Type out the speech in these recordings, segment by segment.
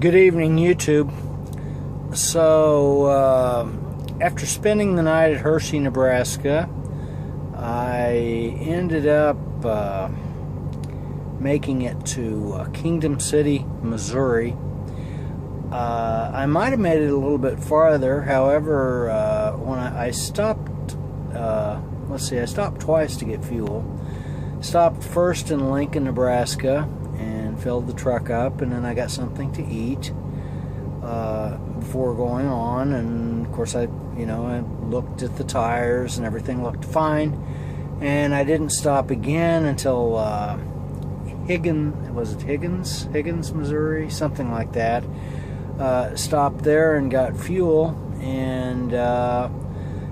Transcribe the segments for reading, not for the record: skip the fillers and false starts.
Good evening, YouTube. So, after spending the night at Hershey, Nebraska, I ended up making it to Kingdom City, Missouri. I might have made it a little bit farther. However, when I stopped, I stopped twice to get fuel. Stopped first in Lincoln, Nebraska, and filled the truck up, and then I got something to eat before going on. And of course, I looked at the tires, and everything looked fine. And I didn't stop again until Higgins, Missouri, something like that. Stopped there and got fuel, and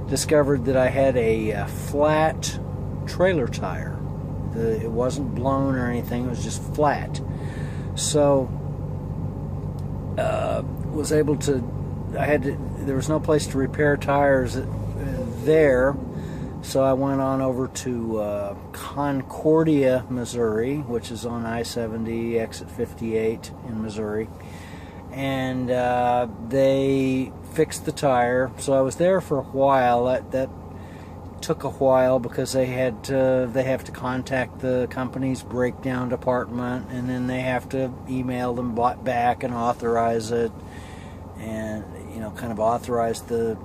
discovered that I had a flat trailer tire. It wasn't blown or anything, it was just flat. So was able to, there was no place to repair tires there, so I went on over to Concordia, Missouri, which is on I-70, exit 58 in Missouri, and they fixed the tire. So I was there for a while. That took a while because they have to contact the company's breakdown department, and then they have to email them back and authorize it, and kind of authorize the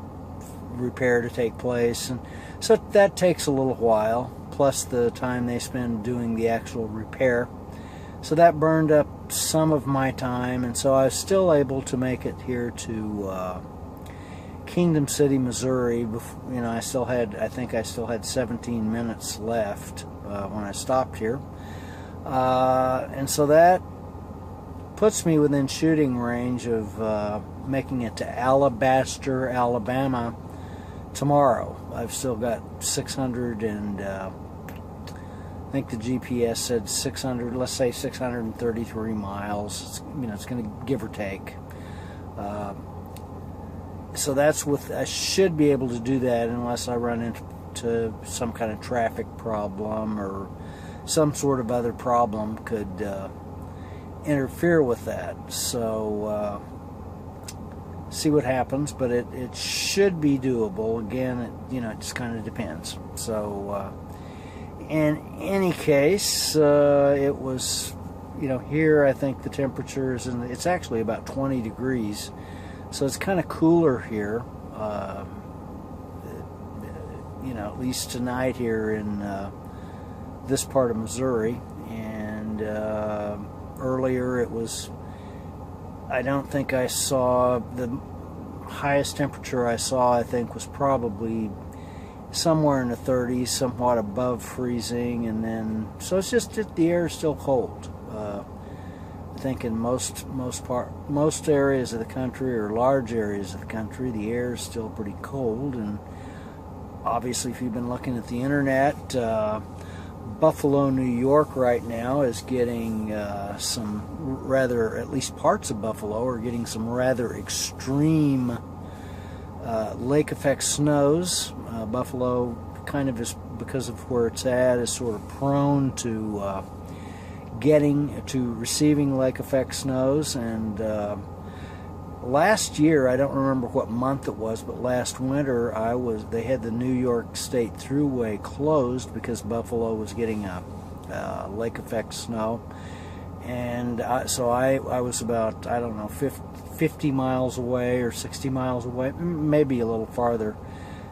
repair to take place. And so that takes a little while, plus the time they spend doing the actual repair. So that burned up some of my time, and so I was still able to make it here to Kingdom City, Missouri. I think I still had 17 minutes left when I stopped here, and so that puts me within shooting range of making it to Alabaster, Alabama tomorrow. I've still got 600 and I think the GPS said 600, let's say 633 miles. It's going to give or take. So that's I should be able to do that unless I run into some kind of traffic problem or some sort of other problem could interfere with that. So see what happens, but it should be doable. Again, it just kind of depends. So in any case, it was, here I think the temperature is it's actually about 20 degrees. So it's kind of cooler here, at least tonight here in this part of Missouri. And earlier it was, I don't think I saw, the highest temperature I saw, I think, was probably somewhere in the 30s, somewhat above freezing. And then, so it's just that the air is still cold. I think in most areas of the country, or large areas of the country, the air is still pretty cold. And obviously, if you've been looking at the internet, Buffalo, New York right now is getting at least parts of Buffalo are getting some rather extreme lake effect snows. Buffalo kind of is, because of where it's at, is sort of prone to receiving lake effect snows. And last year, I don't remember what month it was, but last winter they had the New York State Thruway closed because Buffalo was getting a lake effect snow. And so I was about, I don't know, 50 miles away or 60 miles away, maybe a little farther,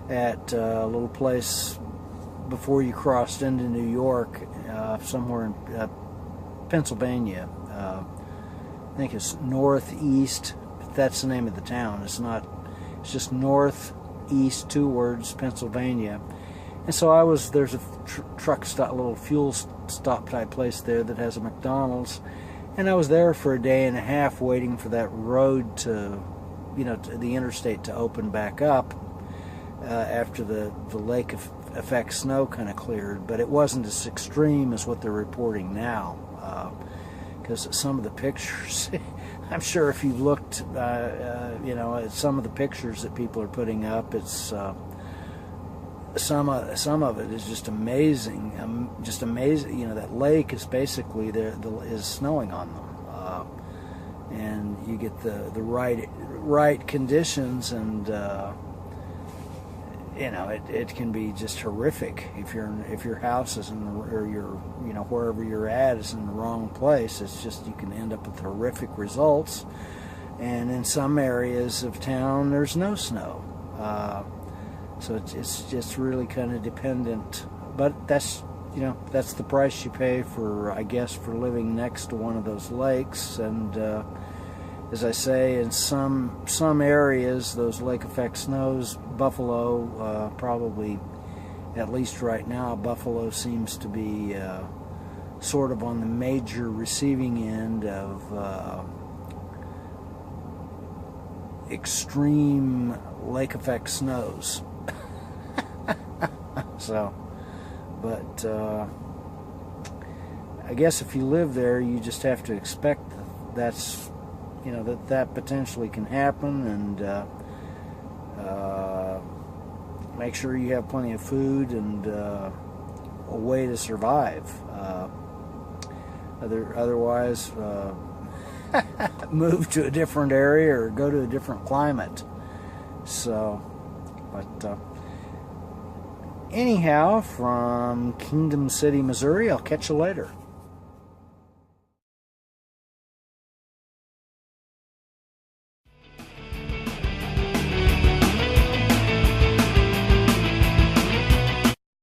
at a little place before you crossed into New York, somewhere in Pennsylvania. I think it's northeast. That's the name of the town. It's just northeast, 2 words, Pennsylvania. And so there's a truck stop, little fuel stop type place there that has a McDonald's, and I was there for a day and a half waiting for that road to the interstate to open back up after the lake effect snow kind of cleared. But it wasn't as extreme as what they're reporting now, because some of the pictures, I'm sure if you've looked at some of the pictures that people are putting up, it's some of it is just amazing. That lake is basically is snowing on them. and you get the right conditions, and you know, it can be just horrific if your house is or your, you know, wherever you're at is in the wrong place. It's just, you can end up with horrific results. And in some areas of town, there's no snow, so it's just really kind of dependent. But that's, you know, that's the price you pay for, I guess, for living next to one of those lakes. And as I say, in some areas, those lake effect snows, Buffalo, probably, at least right now, Buffalo seems to be sort of on the major receiving end of extreme lake effect snows. So, but I guess if you live there, you just have to expect that's, you know, that potentially can happen, and make sure you have plenty of food and a way to survive. Otherwise, move to a different area or go to a different climate. So, but anyhow, from Kingdom City, Missouri, I'll catch you later.